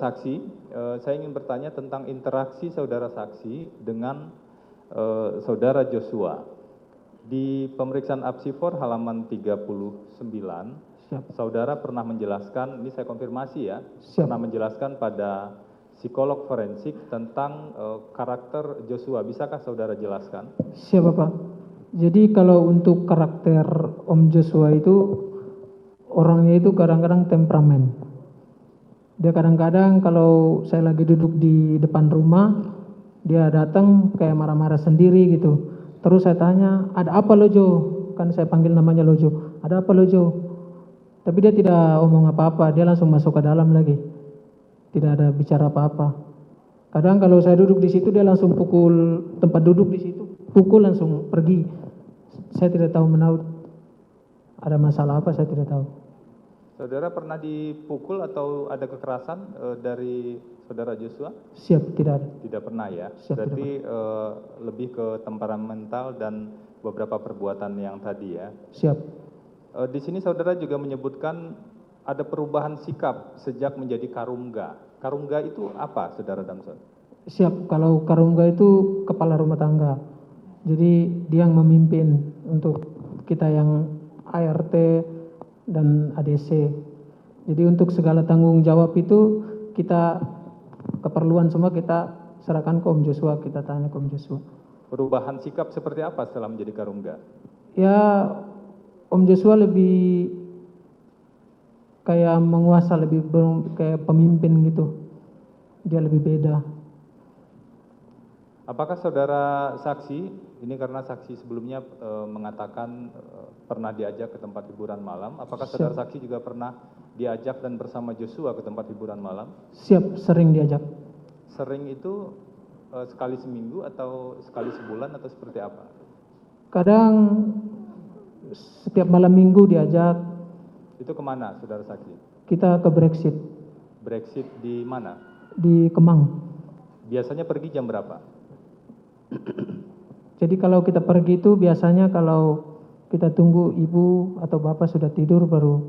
saksi, saya ingin bertanya tentang interaksi saudara saksi dengan saudara Joshua. Di pemeriksaan apsifor halaman 39, Siap. saudara pernah menjelaskan, ini saya konfirmasi ya, Siap. pernah menjelaskan pada psikolog forensik tentang karakter Joshua. Bisakah saudara jelaskan? Siap Bapak. Jadi kalau untuk karakter Om Joshua itu, orangnya itu kadang-kadang temperamen. Dia kadang-kadang kalau saya lagi duduk di depan rumah, dia datang kayak marah-marah sendiri gitu. Terus saya tanya, ada apa Lojo? Kan saya panggil namanya Lojo. Ada apa Lojo? Tapi dia tidak omong apa-apa, dia langsung masuk ke dalam lagi. Tidak ada bicara apa-apa. Kadang kalau saya duduk di situ, dia langsung pukul tempat duduk di situ. Pukul langsung pergi. Saya tidak tahu menahu ada masalah apa, saya tidak tahu. Saudara pernah dipukul atau ada kekerasan dari saudara Joshua? Siap, tidak ada. Tidak pernah ya. Siap, Berarti lebih ke temperamental dan beberapa perbuatan yang tadi ya. Siap. Di sini saudara juga menyebutkan ada perubahan sikap sejak menjadi karungga. Karungga itu apa, saudara Damson? Siap, kalau karungga itu kepala rumah tangga. Jadi dia yang memimpin untuk kita yang ART dan ADC. Jadi untuk segala tanggung jawab itu kita keperluan semua kita serahkan ke Om Joshua, kita tanya ke Om Joshua. Perubahan sikap seperti apa setelah menjadi karungga? Ya, Om Joshua lebih kayak menguasa, lebih kayak pemimpin gitu. Dia lebih beda. Apakah saudara saksi, ini karena saksi sebelumnya mengatakan pernah diajak ke tempat hiburan malam, apakah saudara saksi juga pernah diajak dan bersama Joshua ke tempat hiburan malam? Siap, sering diajak. Sering itu sekali seminggu atau sekali sebulan atau seperti apa? Kadang setiap malam minggu diajak. Itu kemana saudara saksi? Kita ke Brexit. Brexit di mana? Di Kemang. Biasanya pergi jam berapa? Jadi kalau kita pergi itu biasanya kalau kita tunggu ibu atau bapak sudah tidur baru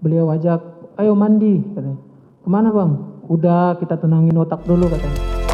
beliau ajak, ayo mandi katanya. Kemana bang? Udah kita tenangin otak dulu katanya.